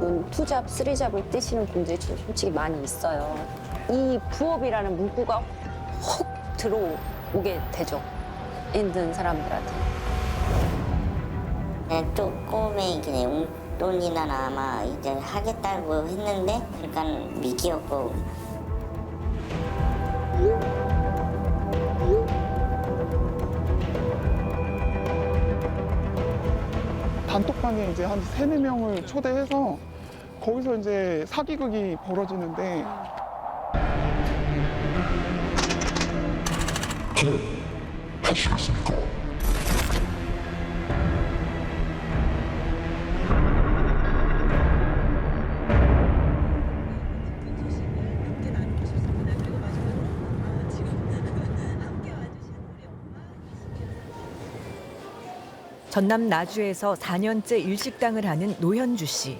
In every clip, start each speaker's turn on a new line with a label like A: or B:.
A: 대부분 투잡, 쓰리잡을 뛰시는 분들이 좀 솔직히 많이 있어요. 이 부업이라는 문구가 훅 들어오게 되죠. 힘든 사람들한테.
B: 조금의 용돈이나 아마 이제 하겠다고 했는데 약간 미끼였고.
C: 단톡방에 이제 한 3-4명을 초대해서 거기서 이제 사기극이 벌어지는데
D: 하시겠습니까?
E: 전남 나주에서 4년째 일식당을 하는 노현주 씨.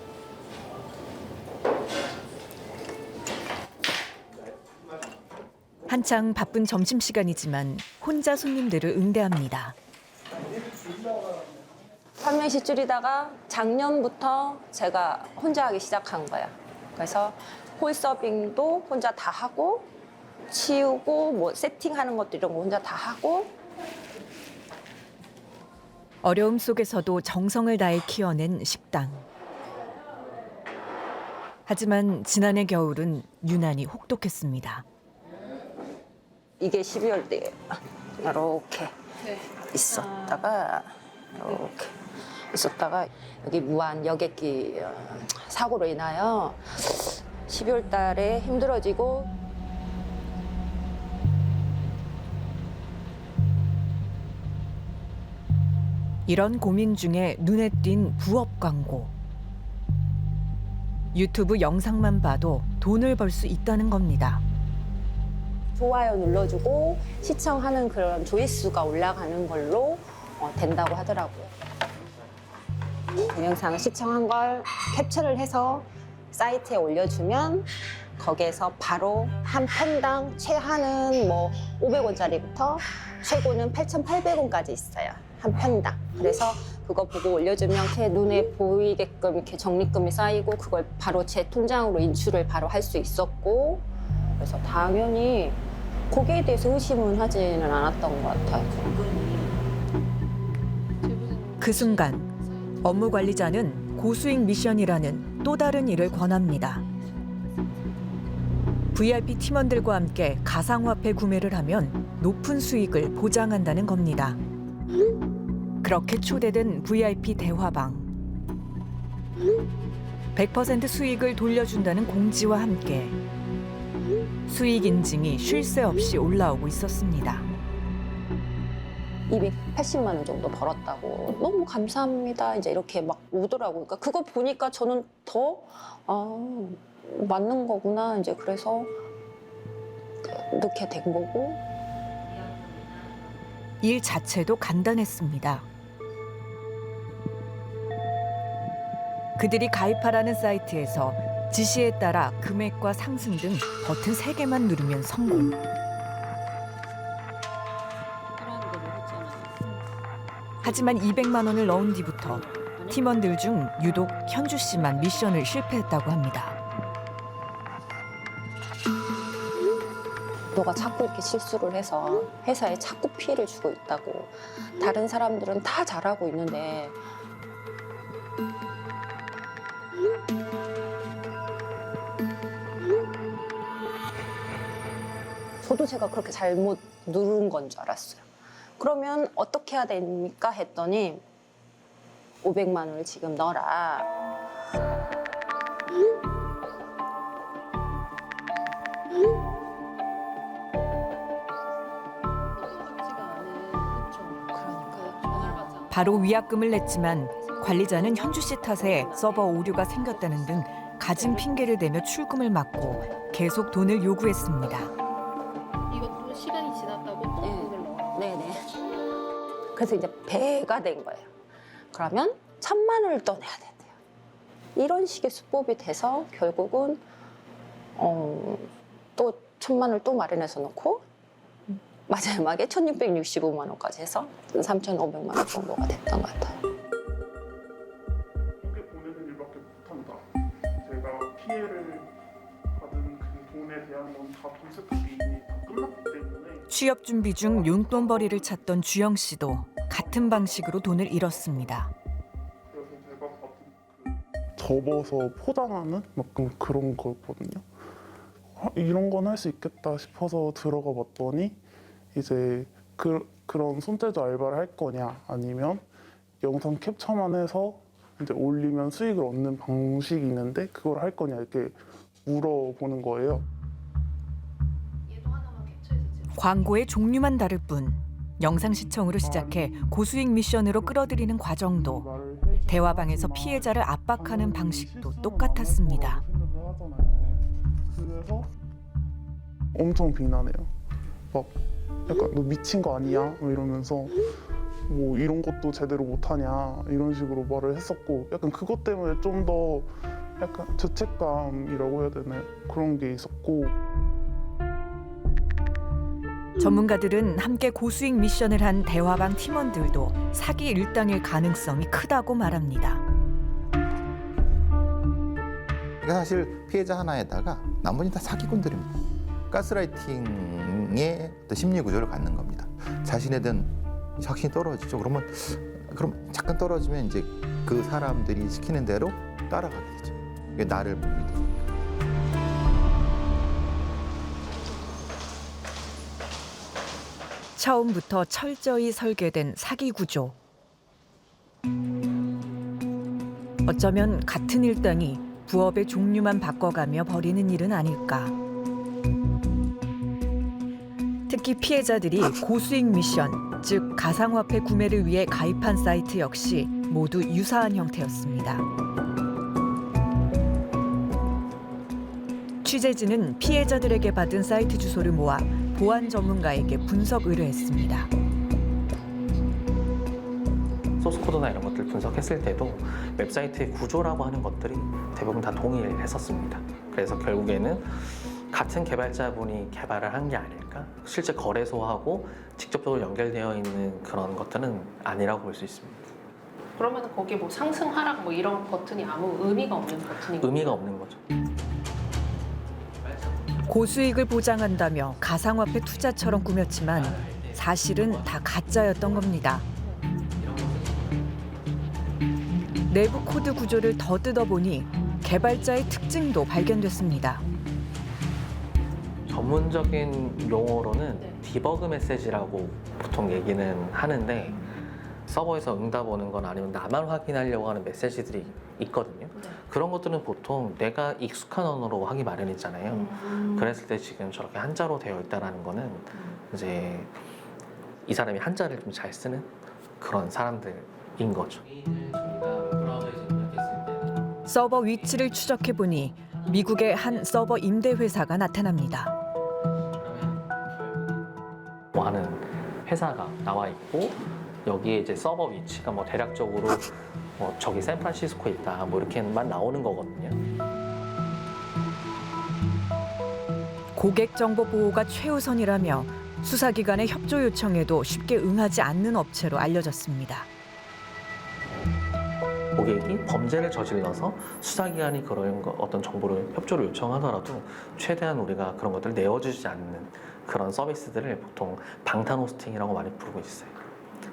E: 한창 바쁜 점심시간이지만 혼자 손님들을 응대합니다.
A: 판매시 줄이다가 작년부터 제가 혼자 하기 시작한 거야. 그래서 홀서빙도 혼자 다 하고 치우고 뭐 세팅하는 것도 이런 거 혼자 다 하고.
E: 어려움 속에서도 정성을 다해 키워낸 식당. 하지만 지난해 겨울은 유난히 혹독했습니다.
A: 이게 12월 때예요. 이렇게 있었다가 이렇게 있었다가 여기 무한 여객기 사고로 인하여 12월 달에 힘들어지고
E: 이런 고민 중에 눈에 띈 부업 광고. 유튜브 영상만 봐도 돈을 벌 수 있다는 겁니다.
A: 좋아요 눌러주고 시청하는 그런 조회수가 올라가는 걸로 된다고 하더라고요. 동영상을 시청한 걸 캡처를 해서 사이트에 올려주면 거기에서 바로 한 편당 최하는 뭐 500원짜리부터 최고는 8,800원까지 있어요. 한 편당. 그래서 그거 보고 올려주면 제 눈에 보이게끔 이렇게 적립금이 쌓이고 그걸 바로 제 통장으로 인출을 바로 할 수 있었고, 그래서 당연히 거기에 대해서 의심은 하지는 않았던 것 같아요.
E: 그 순간 업무 관리자는 고수익 미션이라는 또 다른 일을 권합니다. VIP 팀원들과 함께 가상화폐 구매를 하면 높은 수익을 보장한다는 겁니다. 그렇게 초대된 VIP 대화방. 100% 수익을 돌려준다는 공지와 함께 수익 인증이 쉴 새 없이 올라오고 있었습니다.
A: 280만 원 정도 벌었다고. 너무 감사합니다. 이제 이렇게 막 오더라고요. 그러니까 그거 보니까 저는 더 맞는 거구나. 이제 그래서 넣게 된 거고.
E: 일 자체도 간단했습니다. 그들이 가입하라는 사이트에서 지시에 따라 금액과 상승 등 버튼 3개만 누르면 성공. 하지만 200만 원을 넣은 뒤부터 팀원들 중 유독 현주 씨만 미션을 실패했다고 합니다.
A: 너가 자꾸 이렇게 실수를 해서 회사에 자꾸 피해를 주고 있다고. 다른 사람들은 다 잘하고 있는데 저도 제가 그렇게 잘못 누른 건 줄 알았어요. 그러면 어떻게 해야 됩니까? 했더니 500만 원을 지금 넣어라.
E: 바로 위약금을 냈지만 관리자는 현주 씨 탓에 서버 오류가 생겼다는 등 갖은 핑계를 대며 출금을 막고 계속 돈을 요구했습니다.
F: 이것도 시간이 지났다고 또 돈을 넣어?
A: 네네. 그래서 이제 배가 된 거예요. 그러면 1,000만 원을 또 내야 된대요. 이런 식의 수법이 돼서 결국은 또 1,000만 원을 또 마련해서 놓고 마지막에 1,665만 원까지 해서 3,500만 원 정도가 됐던 것 같아요.
C: 보내는 일밖에 못한다. 피해를 받은 그 돈에 대한 건 다 돈 세탁이 이미 다 끝났기 때문에
E: 취업 준비 중 용돈벌이를 찾던 주영 씨도 같은 방식으로 돈을 잃었습니다.
C: 그래서 제가 받은 그 접어서 포장하는 막 그런 거였거든요. 이런 건 할 수 있겠다 싶어서 들어가 봤더니 이제 그런 손재주 알바를 할 거냐 아니면 영상 캡처만 해서 이제 올리면 수익을 얻는 방식이 있는데 그걸 할 거냐 이렇게 물어보는 거예요.
F: 얘도 하나만 캡처해서 지금
E: 광고의 종류만 다를 뿐 영상 시청으로 시작해 고수익 미션으로 끌어들이는 과정도 대화방에서 피해자를 압박하는 방식도 똑같았습니다.
C: 그래서 엄청 비난해요. 막 약간 너 미친 거 아니야? 뭐 이러면서 뭐 이런 것도 제대로 못하냐 이런 식으로 말을 했었고 약간 그것 때문에 좀 더 약간 죄책감이라고 해야 되나요? 그런 게 있었고
E: 전문가들은 함께 고수익 미션을 한 대화방 팀원들도 사기 일당일 가능성이 크다고 말합니다.
D: 그러니까 사실 피해자 하나에다가 나머지 다 사기꾼들입니다. 가스라이팅의 어떤 심리 구조를 갖는 겁니다. 자신에 대한 확신이 떨어지죠. 그럼 잠깐 떨어지면 이제 그 사람들이 시키는 대로 따라가게 되죠. 이게 나를 못 믿으니까.
E: 처음부터 철저히 설계된 사기 구조. 어쩌면 같은 일당이 부업의 종류만 바꿔가며 벌이는 일은 아닐까. 특히 피해자들이 고수익 미션, 즉 가상화폐 구매를 위해 가입한 사이트 역시 모두 유사한 형태였습니다. 취재진은 피해자들에게 받은 사이트 주소를 모아 보안 전문가에게 분석 의뢰했습니다.
G: 소스코드나 이런 것들 분석했을 때도 웹사이트의 구조라고 하는 것들이 대부분 다 동일했었습니다. 그래서 결국에는 같은 개발자분이 개발을 한 게 아닐까? 실제 거래소하고 직접적으로 연결되어 있는 그런 것들은 아니라고 볼 수 있습니다.
F: 그러면 거기에 뭐 상승 하락 뭐 이런 버튼이 아무 의미가 없는 버튼인 거예요?
G: 의미가 없는 거죠.
E: 고수익을 보장한다며 가상화폐 투자처럼 꾸몄지만 사실은 다 가짜였던 겁니다. 내부 코드 구조를 더 뜯어보니 개발자의 특징도 발견됐습니다.
G: 전문적인 용어로는
F: 네.
G: 디버그 메시지라고 보통 얘기는 하는데 서버에서 응답 오는 건 아니면 나만 확인하려고 하는 메시지들이 있거든요.
F: 네.
G: 그런 것들은 보통 내가 익숙한 언어로 하기 마련이잖아요. 그랬을 때 지금 저렇게 한자로 되어 있다는 거는 이제 이 사람이 한자를 좀 잘 쓰는 그런 사람들인 거죠.
E: 서버 위치를 추적해보니 미국의 한 서버 임대 회사가 나타납니다.
G: 뭐 하는 회사가 나와 있고 여기에 이제 서버 위치가 뭐 대략적으로 뭐 저기 샌프란시스코에 있다 뭐 이렇게만 나오는 거거든요.
E: 고객 정보 보호가 최우선이라며 수사기관의 협조 요청에도 쉽게 응하지 않는 업체로 알려졌습니다.
G: 고객이 범죄를 저질러서 수사기관이 그런 어떤 정보를 협조를 요청하더라도 최대한 우리가 그런 것들을 내어주지 않는 그런 서비스들을 보통 방탄 호스팅이라고 많이 부르고 있어요.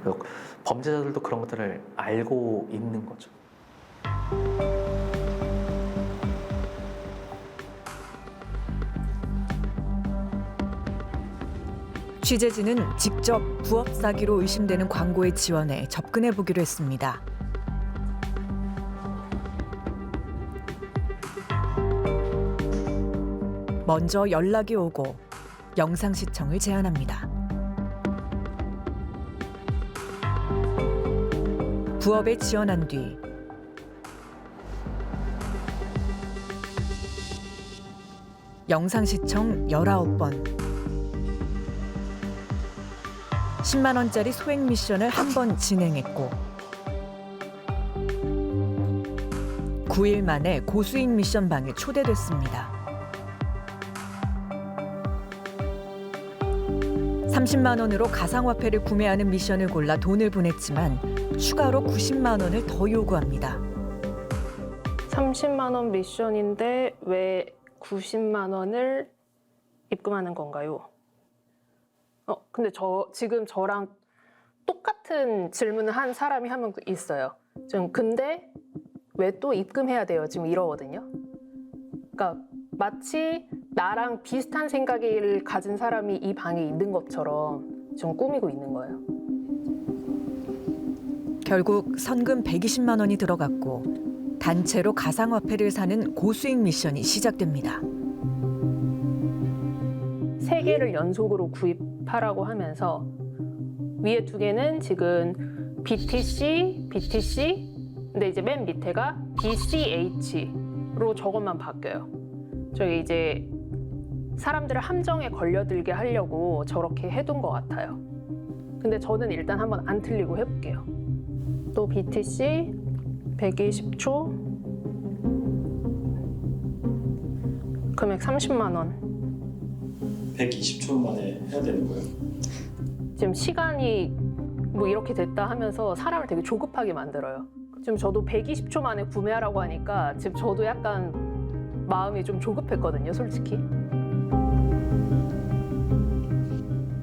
G: 그래서 범죄자들도 그런 것들을 알고 있는 거죠.
E: 취재진은 직접 부업 사기로 의심되는 광고에 지원해 접근해 보기로 했습니다. 먼저 연락이 오고 영상 시청을 제안합니다. 부업에 지원한 뒤 영상 시청 19번, 10만 원짜리 소액 미션을 한 번 진행했고 9일 만에 고수익 미션 방에 초대됐습니다. 30만 원으로 가상화폐를 구매하는 미션을 골라 돈을 보냈지만 추가로 90만 원을 더 요구합니다.
F: 30만 원 미션인데 왜 90만 원을 입금하는 건가요? 근데 지금 저랑 똑같은 질문을 한 사람이 한 명 있어요. 지금 근데 왜 또 입금해야 돼요? 지금 이러거든요. 그러니까 마치 나랑 비슷한 생각을 가진 사람이 이 방에 있는 것처럼 지금 꾸미고 있는 거예요.
E: 결국 선금 120만 원이 들어갔고 단체로 가상화폐를 사는 고수익 미션이 시작됩니다.
F: 3개를 연속으로 구입하라고 하면서 위에 2개는 지금 BTC, 근데 이제 맨 밑에가 BCH로 저것만 바뀌어요. 저희 이제 사람들을 함정에 걸려들게 하려고 저렇게 해둔 것 같아요. 근데 저는 일단 한번 안 틀리고 해볼게요. 또 BTC 120초 금액 30만 원.
H: 120초 만에 해야 되는 거예요?
F: 지금 시간이 뭐 이렇게 됐다 하면서 사람을 되게 조급하게 만들어요. 지금 저도 120초 만에 구매하라고 하니까 지금 저도 약간 마음이 좀 조급했거든요, 솔직히.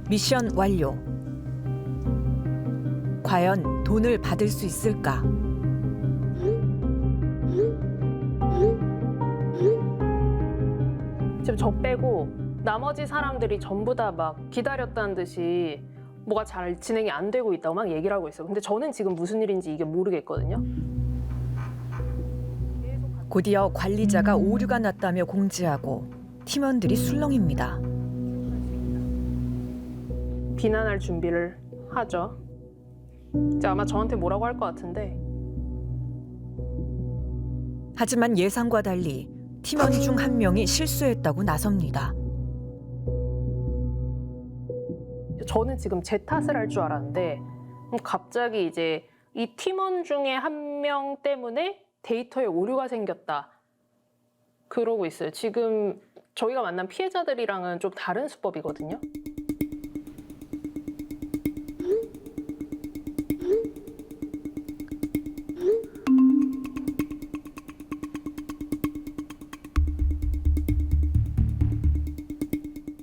E: 미션 완료. 과연 돈을 받을 수 있을까?
F: 지금 저 빼고 나머지 사람들이 전부 다 막 기다렸다는 듯이 뭐가 잘 진행이 안 되고 있다고 막 얘기를 하고 있어요. 근데 저는 지금 무슨 일인지 이게 모르겠거든요.
E: 곧이어 관리자가 오류가 났다며 공지하고 팀원들이 술렁입니다.
F: 비난할 준비를 하죠. 이제 아마 저한테 뭐라고 할 것 같은데
E: 하지만 예상과 달리 팀원 중 한 명이 실수했다고 나섭니다.
F: 저는 지금 제 탓을 할 줄 알았는데 갑자기 이제 이 팀원 중에 한 명 때문에 데이터에 오류가 생겼다. 그러고 있어요. 지금 저희가 만난 피해자들이랑은 좀 다른 수법이거든요.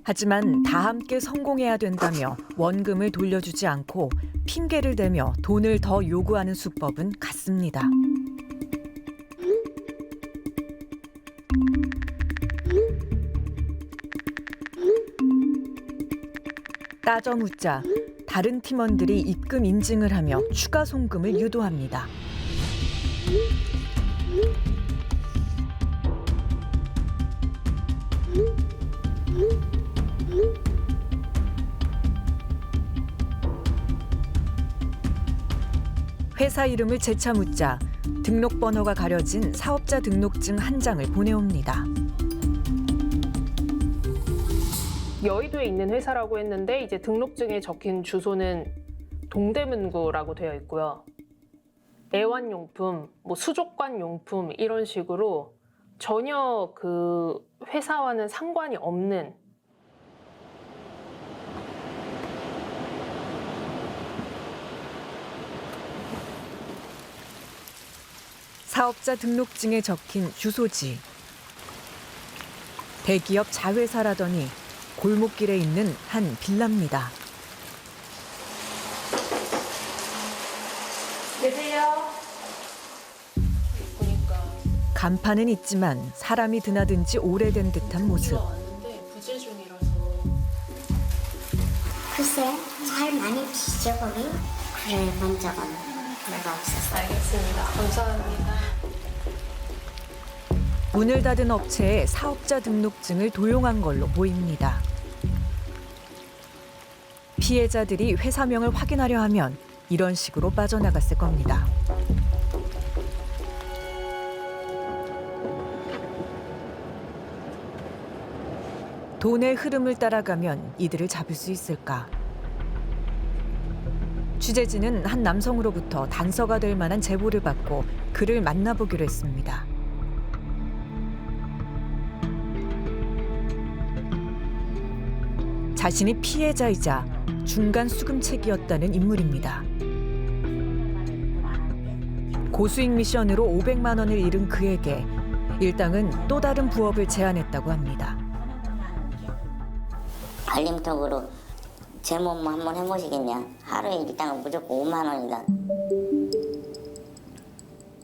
E: 하지만 다 함께 성공해야 된다며 원금을 돌려주지 않고 핑계를 대며 돈을 더 요구하는 수법은 같습니다. 따져 묻자 다른 팀원들이 입금 인증을 하며 추가 송금을 유도합니다. 회사 이름을 재차 묻자 등록번호가 가려진 사업자 등록증 한 장을 보내옵니다.
F: 여의도에 있는 회사라고 했는데 이제 등록증에 적힌 주소는 동대문구라고 되어 있고요. 애완용품, 뭐 수족관용품 이런 식으로 전혀 그 회사와는 상관이 없는
E: 사업자 등록증에 적힌 주소지. 대기업 자회사라더니 골목길에 있는 한 빌라입니다.
F: 계세요. 보니까
E: 간판은 있지만 사람이 드나든 지 오래된 듯한 모습.
F: 왔는데 부재 중이라서
B: 글쎄, 잘 많이 비죠 거기? 그래, 본 적은 별로 없었어.
F: 알겠습니다. 감사합니다.
E: 문을 닫은 업체에 사업자 등록증을 도용한 걸로 보입니다. 피해자들이 회사명을 확인하려 하면 이런 식으로 빠져나갔을 겁니다. 돈의 흐름을 따라가면 이들을 잡을 수 있을까? 취재진은 한 남성으로부터 단서가 될 만한 제보를 받고 그를 만나보기로 했습니다. 자신이 피해자이자 중간 수금책이었다는 인물입니다. 고수익 미션으로 500만 원을 잃은 그에게 일당은 또 다른 부업을 제안했다고 합니다.
B: 알림톡으로 제 몸 한번 해보시겠냐. 하루에 일당은 무조건 5만 원이다.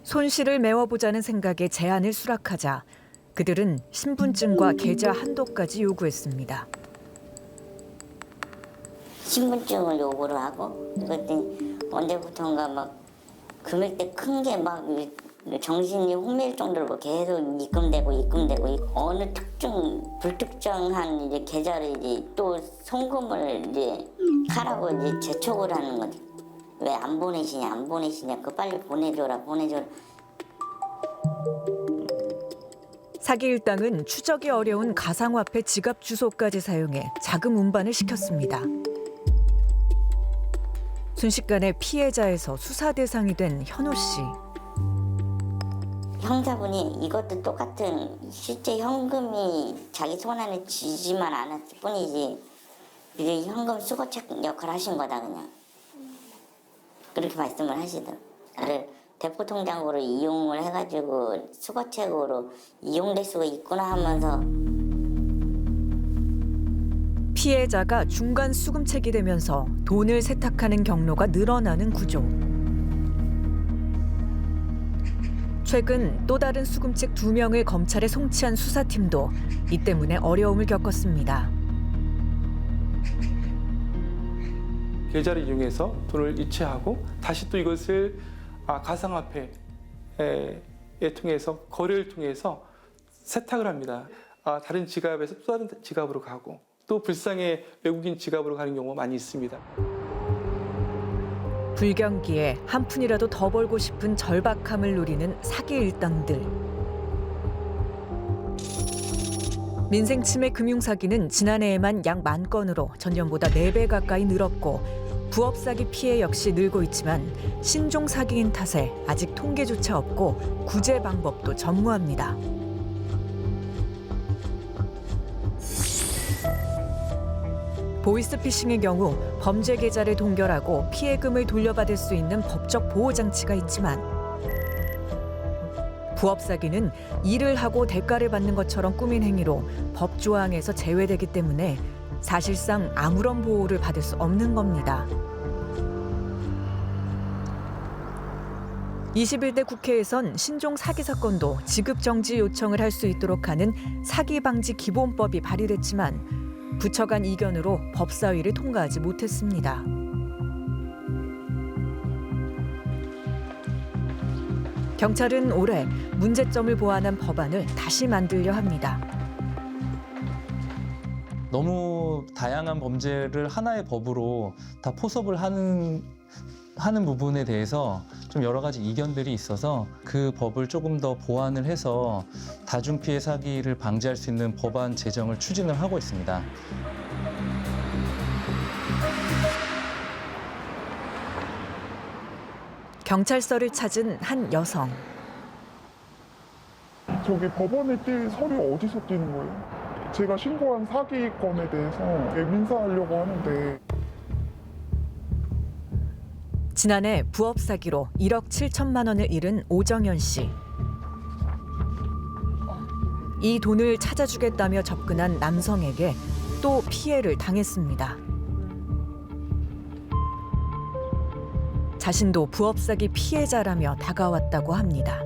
E: 손실을 메워보자는 생각에 제안을 수락하자 그들은 신분증과 계좌 한도까지 요구했습니다.
B: 신분증을 요구를 하고 그랬더니 언제부턴가 막 금액대 큰 게 막 정신이 혼미할 정도로 뭐 계속 입금되고 어느 불특정한 이제 계좌를 이제 또 송금을 이제 하라고 이제 재촉을 하는 거지. 왜 안 보내시냐 그거 빨리 보내줘라.
E: 사기 일당은 추적이 어려운 가상화폐 지갑 주소까지 사용해 자금 운반을 시켰습니다. 순식간에 피해자에서 수사 대상이 된 현우 씨.
B: 형사분이 이것도 똑같은 실제 현금이 자기 손 안에 쥐지만 않았을 뿐이지 이제 현금 수거책 역할을 하신 거다 그냥. 그렇게 말씀을 하시더라고요. 나를 대포통장으로 이용을 해가지고 수거책으로 이용될 수가 있구나 하면서
E: 피해자가 중간 수금책이 되면서 돈을 세탁하는 경로가 늘어나는 구조. 최근 또 다른 수금책 2명을 검찰에 송치한 수사팀도 이 때문에 어려움을 겪었습니다.
I: 계좌를 이용해서 돈을 이체하고 다시 또 이것을 가상화폐에 통해서 거래를 통해서 세탁을 합니다. 다른 지갑에서 또 다른 지갑으로 가고 또 불쌍해 외국인 지갑으로 가는 경우가 많이 있습니다.
E: 불경기에 한 푼이라도 더 벌고 싶은 절박함을 노리는 사기 일당들. 민생침해 금융사기는 지난해에만 약 10,000건으로 전년보다 4배 가까이 늘었고 부업 사기 피해 역시 늘고 있지만 신종 사기인 탓에 아직 통계조차 없고 구제 방법도 전무합니다. 보이스피싱의 경우 범죄 계좌를 동결하고 피해금을 돌려받을 수 있는 법적 보호장치가 있지만 부업 사기는 일을 하고 대가를 받는 것처럼 꾸민 행위로 법 조항에서 제외되기 때문에 사실상 아무런 보호를 받을 수 없는 겁니다. 21대 국회에선 신종 사기 사건도 지급 정지 요청을 할 수 있도록 하는 사기 방지 기본법이 발의됐지만 부처 간 이견으로 법사위를 통과하지 못했습니다. 경찰은 올해 문제점을 보완한 법안을 다시 만들려 합니다.
J: 너무 다양한 범죄를 하나의 법으로 다 포섭을 하는 부분에 대해서 좀 여러 가지 이견들이 있어서 그 법을 조금 더 보완을 해서 다중피해 사기를 방지할 수 있는 법안 제정을 추진을 하고 있습니다.
E: 경찰서를 찾은 한 여성.
C: 저기 법원에 뛸 서류 어디서 띄는 거예요? 제가 신고한 사기건에 대해서 민사하려고 하는데
E: 지난해 부업 사기로 1억 7천만 원을 잃은 오정현 씨. 이 돈을 찾아주겠다며 접근한 남성에게 또 피해를 당했습니다. 자신도 부업 사기 피해자라며 다가왔다고 합니다.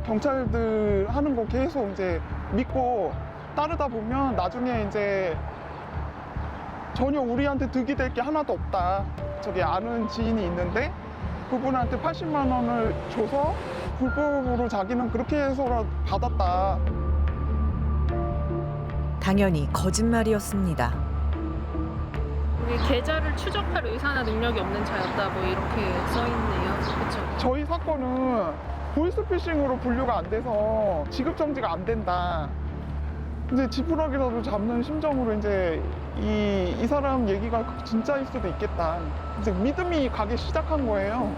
C: 경찰들 하는 거 계속 이제 믿고 따르다 보면 나중에 이제 전혀 우리한테 득이 될 게 하나도 없다. 저기 아는 지인이 있는데 그분한테 80만 원을 줘서 불법으로 자기는 그렇게 해서라도 받았다.
E: 당연히 거짓말이었습니다.
F: 여기 계좌를 추적할 의사나 능력이 없는 자였다 뭐 이렇게 써 있네요. 그렇죠?
C: 저희 사건은 보이스피싱으로 분류가 안 돼서 지급 정지가 안 된다. 이제 지푸라기라도 잡는 심정으로 이제 이 사람 얘기가 진짜일 수도 있겠다. 이제 믿음이 가기 시작한 거예요.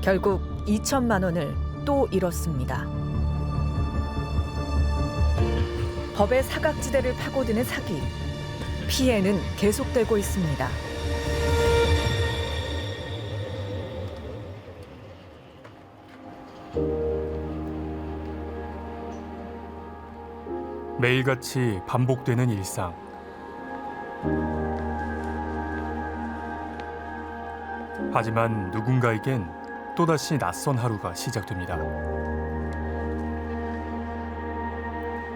E: 결국 2천만 원을 또 잃었습니다. 법의 사각지대를 파고드는 사기. 피해는 계속되고 있습니다.
K: 매일같이 반복되는 일상. 하지만 누군가에겐 또다시 낯선 하루가 시작됩니다.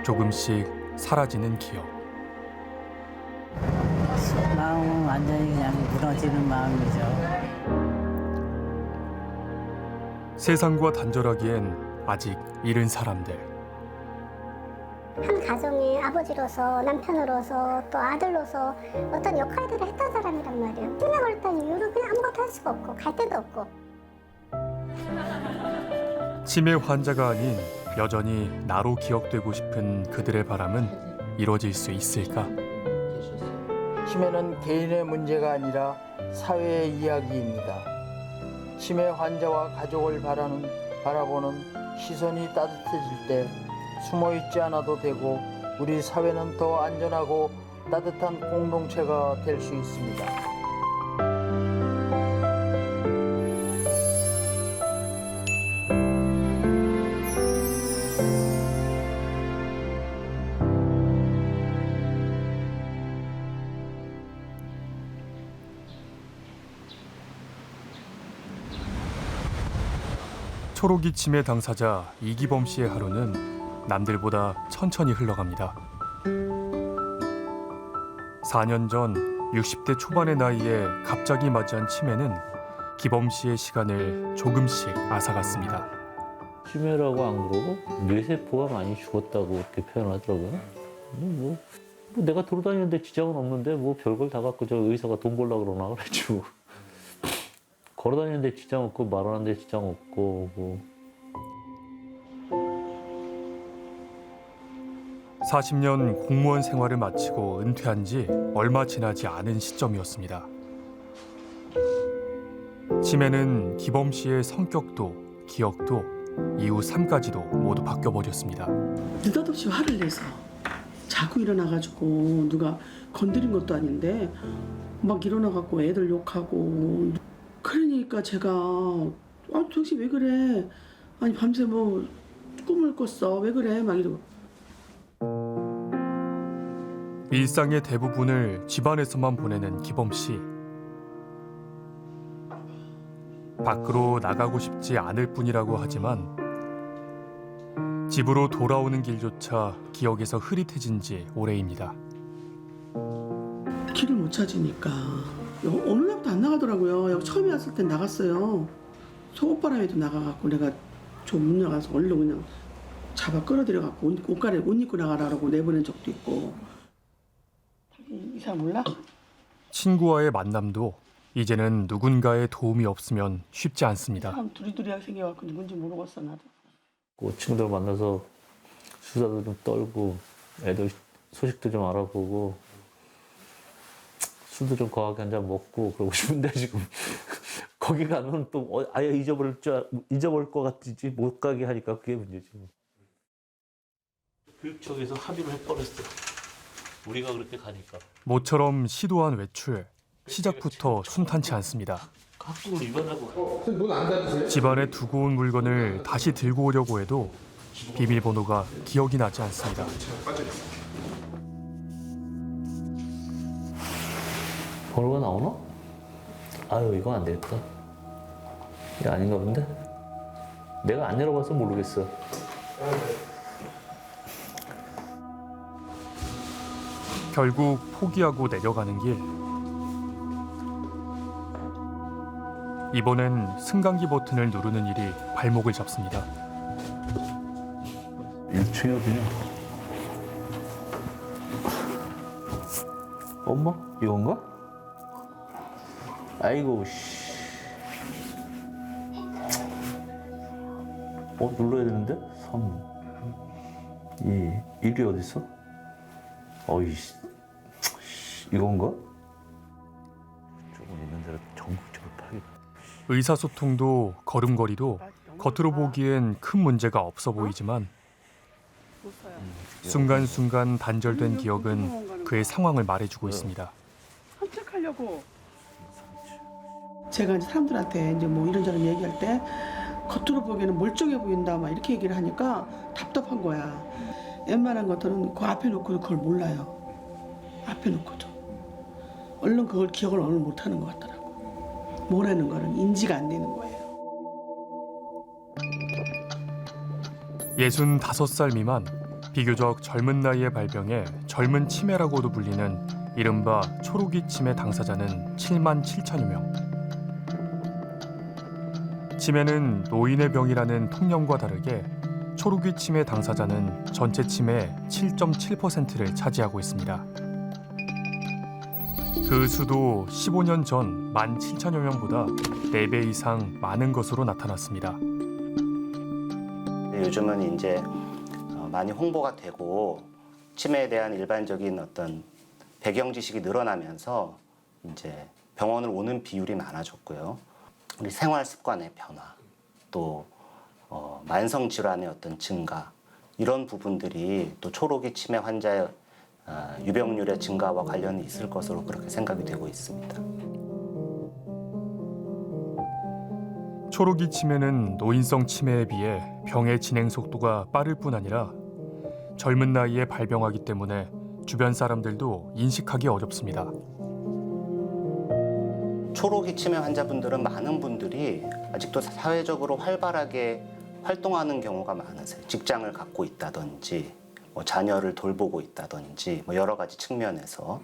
K: 조금씩 사라지는 기억.
L: 마음은 완전히 그냥 무너지는 마음이죠.
K: 세상과 단절하기엔 아직 이른 사람들.
M: 한 가정의 아버지로서, 남편으로서, 또 아들로서 어떤 역할들을 했던 사람이란 말이에요. 끝나버렸던 이유는 그냥 아무것도 할 수가 없고 갈 데도 없고.
K: 치매 환자가 아닌 여전히 나로 기억되고 싶은 그들의 바람은 이루어질 수 있을까?
N: 치매는 개인의 문제가 아니라 사회의 이야기입니다. 치매 환자와 가족을 바라보는 시선이 따뜻해질 때 숨어있지 않아도 되고 우리 사회는 더 안전하고 따뜻한 공동체가 될 수 있습니다.
K: 초록이 치매 당사자 이기범 씨의 하루는 남들보다 천천히 흘러갑니다. 4년 전 60대 초반의 나이에 갑자기 맞이한 치매는 기범 씨의 시간을 조금씩 앗아갔습니다.
O: 치매라고 안 그러고 뇌세포가 많이 죽었다고 이렇게 표현하더라고요. 뭐 내가 돌아다니는데 지장은 없는데 뭐 별걸 다 갖고 저 의사가 돈 벌려고 그러나 그래가지고 걸어다니는데 지장 없고 말하는데 지장 없고 뭐.
K: 40년 공무원 생활을 마치고 은퇴한 지 얼마 지나지 않은 시점이었습니다. 치매는 기범 씨의 성격도 기억도 이후 삶까지도 모두 바뀌어버렸습니다.
P: 느닷없이 화를 내서 자고 일어나가지고 누가 건드린 것도 아닌데 막 일어나갖고 애들 욕하고 그러니까 제가 당신 왜 그래? 아니 밤새 뭐 꿈을 꿨어? 왜 그래? 막 이러고.
K: 일상의 대부분을 집안에서만 보내는 기범 씨. 밖으로 나가고 싶지 않을 뿐이라고 하지만 집으로 돌아오는 길조차 기억에서 흐릿해진 지 오래입니다.
P: 길을 못 찾으니까 어느 날부터 안 나가더라고요. 여기 처음에 왔을 땐 나갔어요. 속옷바람에도 나가갖고 내가 저 문 나가서 얼른 그냥 잡아 끌어들여갖고 옷 입고 나가라고 내보낸 적도 있고. 이 사람 몰라?
K: 친구와의 만남도 이제는 누군가의 도움이 없으면 쉽지 않습니다.
P: 사람 두리두리하게 생겨갖고 누군지 모르겠어 나도.
O: 그 친구들 만나서 수다도 좀 떨고 애들 소식도 좀 알아보고 술도 좀 거하게 한잔 먹고 그러고 싶은데 지금 거기 가면 또 아예 잊어버릴 것 같지 못 가게 하니까 그게 문제지. 교육청에서 합의를 해버렸어. 우리가 그렇게 가니까.
K: 모처럼 시도한 외출. 시작부터 순탄치 않습니다.
O: 각국을 위반하고.
K: 집안에 두고 온 물건을 다시 들고 오려고 해도 비밀번호가 기억이 나지 않습니다.
O: 번호가 나오나? 아유 이건 안 되겠다. 이게 아닌가 본데? 내가 안 열어봐서 모르겠어.
K: 결국 포기하고 내려가는 길. 이번엔 승강기 버튼을 누르는 일이 발목을 잡습니다.
O: 1층이 어디냐? 엄마? 이건가? 아이고 씨. 눌러야 되는데? 3 2 1이 어디 있어? 어이 이건가? 조금 있는 대로 전국적으로 파기.
K: 의사소통도 걸음걸이도 겉으로 보기엔 큰 문제가 없어 보이지만 순간순간 단절된 기억은 그의 상황을 말해주고 있습니다.
P: 산책하려고. 제가 이제 사람들한테 이제 뭐 이런저런 얘기할 때 겉으로 보기에는 멀쩡해 보인다 막 이렇게 얘기를 하니까 답답한 거야. 웬만한 것들은 그 앞에 놓고도 그걸 몰라요. 앞에 놓고도 얼른 그걸 기억을 오늘 못하는 것 같더라고. 뭐라는 거는 인지가 안 되는 거예요.
K: 65살 미만, 비교적 젊은 나이에 발병해 젊은 치매라고도 불리는 이른바 초록이 치매 당사자는 7만 7천여 명. 치매는 노인의 병이라는 통념과 다르게 초록이 치매 당사자는 전체 치매의 7.7%를 차지하고 있습니다. 그 수도 15년 전 17,000여 명보다 4배 이상 많은 것으로 나타났습니다.
Q: 요즘은 이제 많이 홍보가 되고 치매에 대한 일반적인 어떤 배경 지식이 늘어나면서 이제 병원을 오는 비율이 많아졌고요. 우리 생활 습관의 변화, 또 만성 질환의 어떤 증가, 이런 부분들이 또 초록이 치매 환자의 유병률의 증가와 관련이 있을 것으로 그렇게 생각이 되고 있습니다.
K: 초록이 치매는 노인성 치매에 비해 병의 진행 속도가 빠를 뿐 아니라 젊은 나이에 발병하기 때문에 주변 사람들도 인식하기 어렵습니다.
Q: 초록이 치매 환자분들은 많은 분들이 아직도 사회적으로 활발하게 활동하는 경우가 많으세요. 직장을 갖고 있다든지, 뭐 자녀를 돌보고 있다든지, 뭐 여러 가지 측면에서.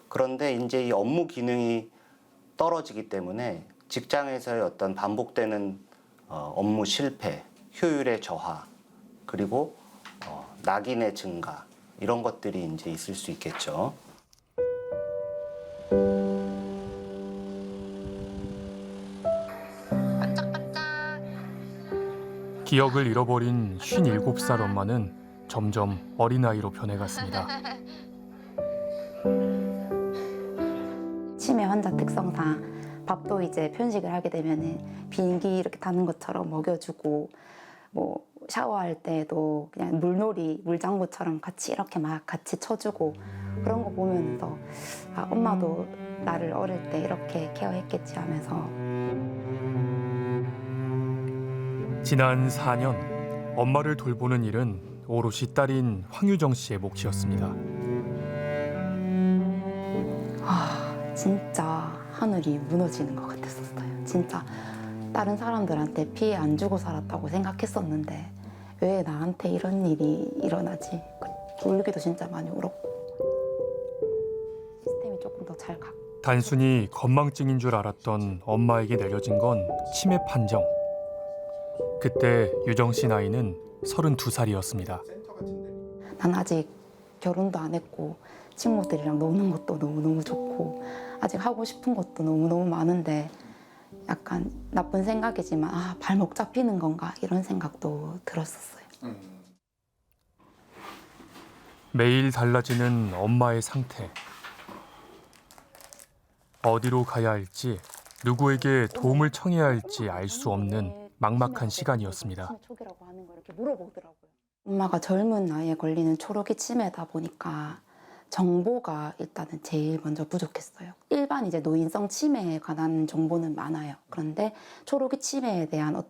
Q: 그런데 이제 이 업무 기능이 떨어지기 때문에 직장에서의 어떤 반복되는 업무 실패, 효율의 저하, 그리고 낙인의 증가, 이런 것들이 이제 있을 수 있겠죠.
K: 기억을 잃어버린 57살 엄마는 점점 어린아이로 변해갔습니다.
R: 치매 환자 특성상 밥도 이제 편식을 하게 되면은 비행기 이렇게 타는 것처럼 먹여주고, 뭐 샤워할 때도 그냥 물놀이, 물장구처럼 같이 이렇게 막 같이 쳐주고, 그런 거 보면서 아, 엄마도 나를 어릴 때 이렇게 케어했겠지 하면서.
K: 지난 4년 엄마를 돌보는 일은 오롯이 딸인 황유정 씨의 몫이었습니다.
R: 아, 진짜 하늘이 무너지는 것 같았었어요. 진짜 다른 사람들한테 피해 안 주고 살았다고 생각했었는데 왜 나한테 이런 일이 일어나지? 울기도 진짜 많이 울었고, 시스템이 조금 더 잘 가.
K: 단순히 건망증인 줄 알았던 엄마에게 내려진 건 치매 판정. 그때 유정 씨 나이는 32살이었습니다.
R: 난 아직 결혼도 안 했고 친구들이랑 노는 것도 너무너무 좋고 아직 하고 싶은 것도 너무너무 많은데 약간 나쁜 생각이지만 아, 발목 잡히는 건가 이런 생각도 들었었어요.
K: 매일 달라지는 엄마의 상태. 어디로 가야 할지, 누구에게 도움을 청해야 할지 알 수 없는 막막한 시간이었습니다.
R: 엄마가 젊은 나이에 걸리는 초록이 치매다 보니까 정보가 일단은 제일 먼저 부족했어요. 일반 이제 노인성 치매에 관한 정보는 많아요. 그런데 초록이 치매에 대한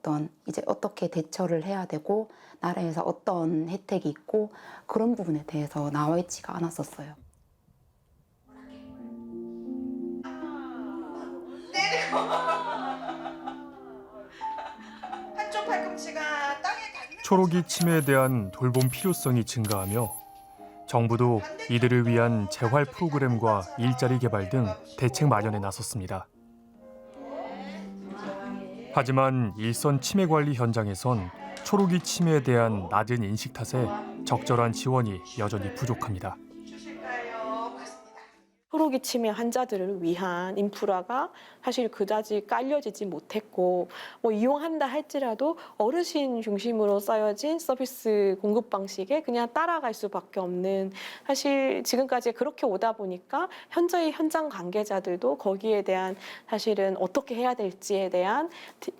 R: 이제 어떻게 대처를 해야 되고 나라에서 어떤 혜택이 있고 그런 부분에 대해서 나와 있지가 않았었어요.
S: 한쪽 팔꿈치가 땅에
K: 초록이 치매에 대한 돌봄 필요성이 증가하며 정부도 이들을 위한 재활 프로그램과 일자리 개발 등 대책 마련에 나섰습니다. 하지만 일선 치매 관리 현장에선 초록이 치매에 대한 낮은 인식 탓에 적절한 지원이 여전히 부족합니다.
T: 초록이 치매 환자들을 위한 인프라가 사실 그다지 깔려지지 못했고 뭐 이용한다 할지라도 어르신 중심으로 쌓여진 서비스 공급 방식에 그냥 따라갈 수밖에 없는, 사실 지금까지 그렇게 오다 보니까 현저히 현장 관계자들도 거기에 대한 사실은 어떻게 해야 될지에 대한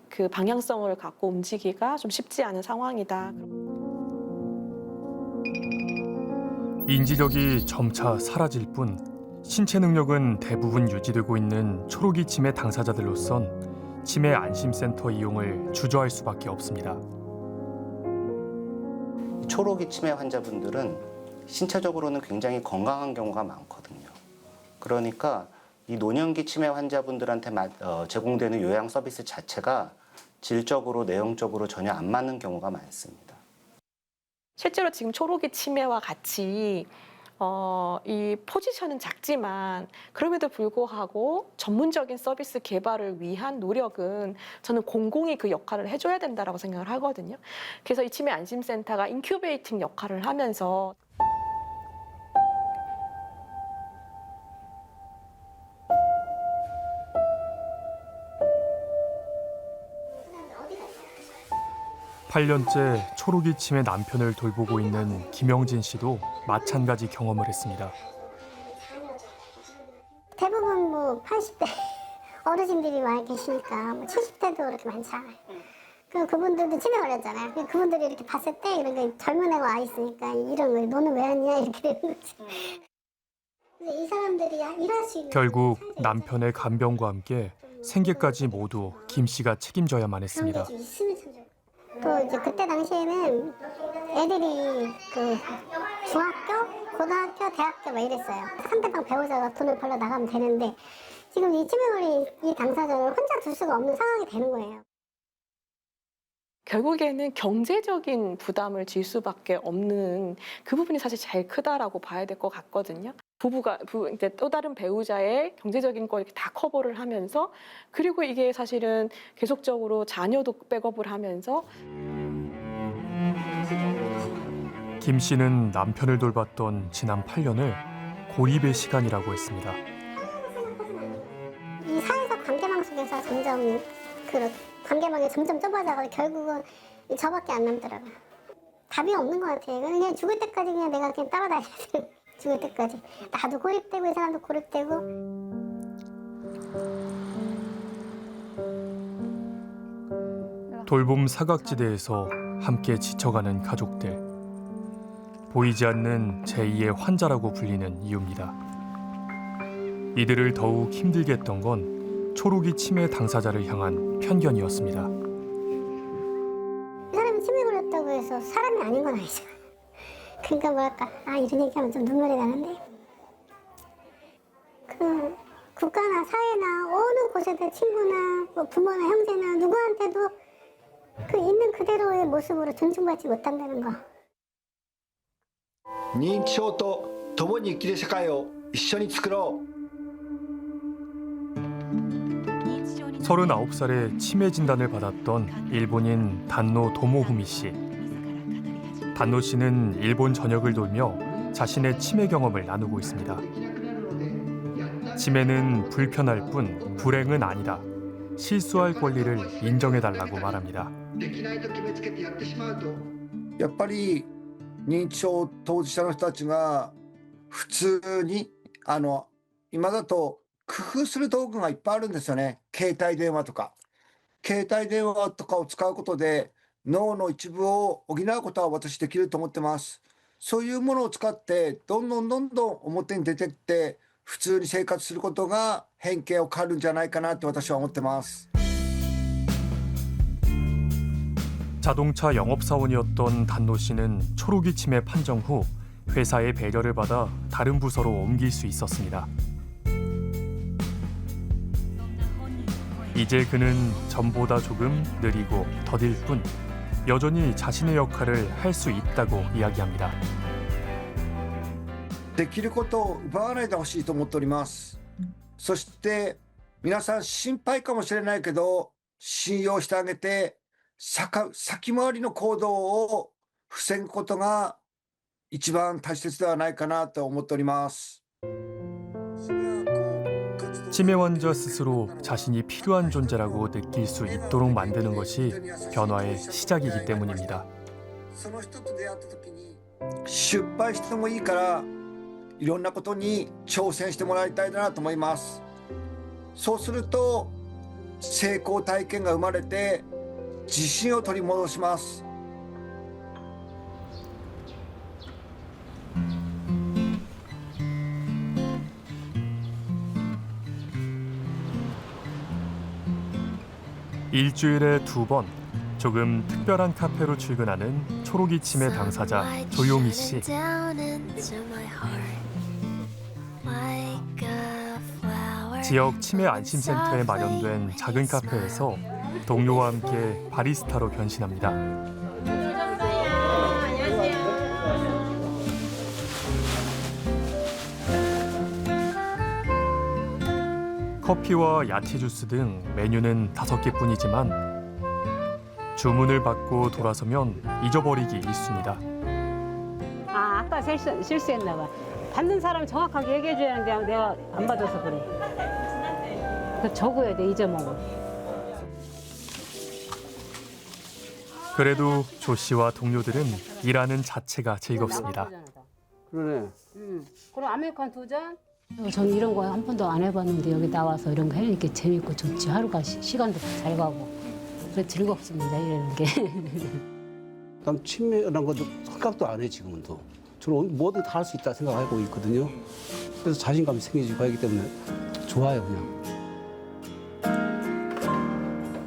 T: 그 방향성을 갖고 움직이기가 좀 쉽지 않은 상황이다.
K: 인지력이 점차 사라질 뿐 신체 능력은 대부분 유지되고 있는 초록이 치매 당사자들로선 치매 안심센터 이용을 주저할 수밖에 없습니다.
Q: 초록이 치매 환자분들은 신체적으로는 굉장히 건강한 경우가 많거든요. 그러니까 이 노년기 치매 환자분들한테 제공되는 요양 서비스 자체가 질적으로 내용적으로 전혀 안 맞는 경우가 많습니다.
T: 실제로 지금 초록이 치매와 같이 이 포지션은 작지만 그럼에도 불구하고 전문적인 서비스 개발을 위한 노력은 저는 공공이 그 역할을 해줘야 된다고 생각을 하거든요. 그래서 이 치매 안심센터가 인큐베이팅 역할을 하면서
K: 팔 8년째 초록이 치매 남편을 돌보고 있는 김영진 씨도 마찬가지 경험을 했습니다.
M: 대부분 뭐 80대 어르신들이 와 계시니까 뭐 70대도 그렇게 많지 않아요. 그분들도 치매 걸렸잖아요. 그분들이 이렇게 봤을 때 이런 게 젊은 애가 와 있으니까 이런 거 너는 왜 왔냐 이렇게 되는 거지. 근데 이 사람들이 일할 수 있는
K: 결국 남편의 간병과 함께 생계까지 모두 김 씨가 책임져야만 했습니다.
M: 그런 게 좀 있으면 참 좋을 또 이제 그때 당시에는 애들이 그 중학교, 고등학교, 대학교 막 이랬어요. 상대방 배우자가 돈을 벌러 나가면 되는데 지금 이 치매 걸린 이 당사자를 혼자 둘 수가 없는 상황이 되는 거예요.
T: 결국에는 경제적인 부담을 질 수밖에 없는 그 부분이 사실 제일 크다라고 봐야 될 것 같거든요. 부부가 이제 또 다른 배우자의 경제적인 거 이렇게 다 커버를 하면서 그리고 이게 사실은 계속적으로 자녀도 백업을 하면서
K: 김 씨는 남편을 돌봤던 지난 8년을 고립의 시간이라고 했습니다.
M: 이 사회적 관계망 속에서 점점 그 관계망이 점점 좁아져서 결국은 저밖에 안 남더라고요. 답이 없는 것 같아요. 그냥 죽을 때까지 그냥 내가 그냥 따라다녀야 돼요. 죽을 때까지. 나도 고립되고 이 사람도 고립되고.
K: 돌봄 사각지대에서 함께 지쳐가는 가족들. 보이지 않는 제2의 환자라고 불리는 이유입니다. 이들을 더욱 힘들게 했던 건 초록이 치매 당사자를 향한 편견이었습니다.
M: 이 사람이 치매 걸렸다고 해서 사람이 아닌 건 아니죠. 그러니까 뭐랄까, 이런 얘기하면 좀 눈물이 나는데 그 국가나 사회나 어느 곳에든 친구나 뭐 부모나 형제나 누구한테도 그 있는 그대로의 모습으로 존중받지 못한다는 거.
U: 認知症と共に生きる社会を一緒に作ろう。
K: 39살에 치매 진단을 받았던 일본인 단노 도모후미 씨. 단노 씨는 일본 전역을 돌며 자신의 치매 경험을 나누고 있습니다. 치매는 불편할 뿐 불행은 아니다. 실수할 권리를 인정해달라고 말합니다.
U: やっぱり認知症当事者の人たちが普通に今だと工夫する道具がいっぱいあるんですよね。携帯電話とかを使うことで脳の一部を補うことは私できると思ってます。そういうものを使ってどんどん表に出てって普通に生活することが変形を変えるんじゃないかなって私は思ってます。
K: 자동차 영업사원이었던 단노 씨는 초록이 치매 판정 후 회사의 배려를 받아 다른 부서로 옮길 수 있었습니다. 이제 그는 전보다 조금 느리고 더딜 뿐 여전히 자신의 역할을 할 수 있다고 이야기합니다.
U: できることを奪わないでほしいと思っております。そして皆さん心配かもしれないけど信用してあげて先回りの行動を防ぐことが一番大切ではないかなと思っております。
K: 치매 환자 스스로 자신이 필요한 존재라고 느낄 수 있도록 만드는 것이 변화의 시작이기 때문입니다.
U: その人と出会った時に失敗してもいいからいろんなことに挑戦してもらいたいなと思います。そうすると成功体験が生まれて自信を取り戻します。
K: 일주일에 2번 조금 특별한 카페로 출근하는 초록이 치매 당사자 조용희 씨. 지역 치매 안심센터에 마련된 작은 카페에서 동료와 함께 바리스타로 변신합니다. 커피와 야채 주스 등 메뉴는 5개뿐이지만 주문을 받고 돌아서면 잊어버리기 일쑤입니다.
A: 아, 아까 실수했나 봐. 받는 사람이 정확하게 얘기해줘야 하는데 내가 안 받아서 그래. 그 적어야 돼, 잊어먹어.
K: 그래도 조 씨와 동료들은 일하는 자체가 즐겁습니다.
A: 그러네. 그럼 아메리칸 2잔? 저는 이런 거 한 번도 안 해봤는데 여기 나와서 이런 거 하니까 재밌고 좋지. 하루가 시간도 잘 가고. 그래서 즐겁습니다, 이러는 게.
V: 난 치매라는 것도 생각도 안 해, 지금은 또. 저는 뭐든 다 할 수 있다 생각하고 있거든요. 그래서 자신감이 생기고 하기 때문에 좋아요, 그냥.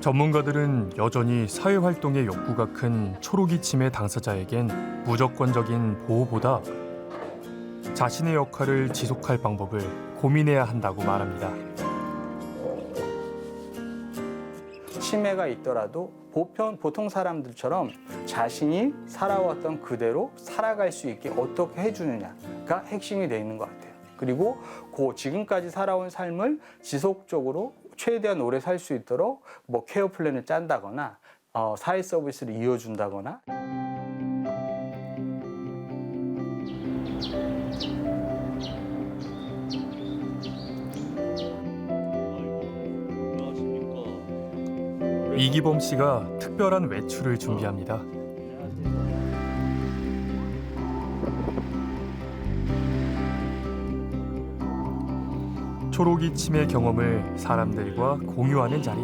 K: 전문가들은 여전히 사회활동의 욕구가 큰 초록이 치매 당사자에겐 무조건적인 보호보다 자신의 역할을 지속할 방법을 고민해야 한다고 말합니다.
W: 치매가 있더라도 보통 사람들처럼 자신이 살아왔던 그대로 살아갈 수 있게 어떻게 해주느냐가 핵심이 되어 있는 것 같아요. 그리고 지금까지 살아온 삶을 지속적으로 최대한 오래 살 수 있도록 뭐 케어 플랜을 짠다거나 사회 서비스를 이어준다거나.
K: 이기범 씨가 특별한 외출을 준비합니다. 초록이 치매 경험을 사람들과 공유하는 자리.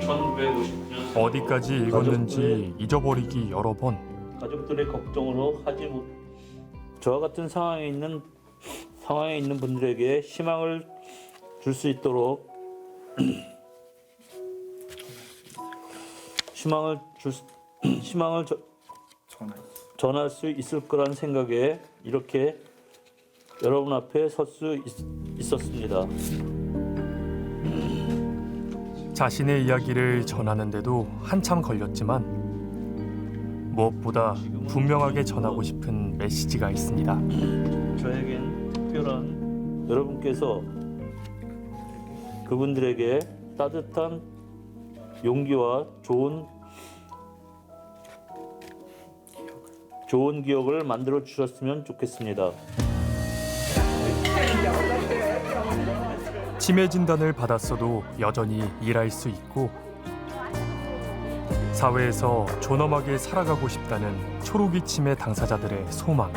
O: 1950년
K: 어디까지 읽었는지 잊어버리기 여러 번.
O: 가족들의 걱정으로 하지 못. 저와 같은 상황에 있는 분들에게 희망을 줄 수 있도록 희망을 전할 수 있을 거란 생각에 이렇게 여러분 앞에 설 수 있었습니다.
K: 자신의 이야기를 전하는데도 한참 걸렸지만 무엇보다 분명하게 전하고 싶은 메시지가 있습니다.
O: 저에겐 특별한 여러분께서 그분들에게 따뜻한 용기와 좋은 기억을 만들어 주셨으면 좋겠습니다.
K: 치매 진단을 받았어도 여전히 일할 수 있고 사회에서 존엄하게 살아가고 싶다는 초록이 치매 당사자들의 소망.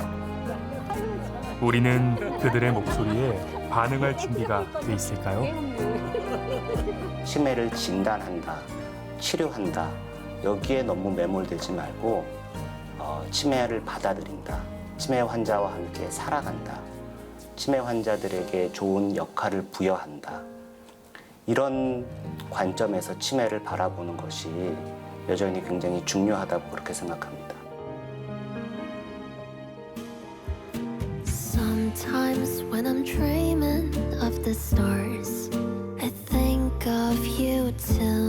K: 우리는 그들의 목소리에 반응할 준비가 돼 있을까요?
Q: 치매를 진단한다, 치료한다. 여기에 너무 매몰되지 말고 치매를 받아들인다. 치매 환자와 함께 살아간다. 치매 환자들에게 좋은 역할을 부여한다. 이런 관점에서 치매를 바라보는 것이 여전히 굉장히 중요하다고 그렇게 생각합니다.
X: Sometimes when I'm dreaming of the stars, I think of you too.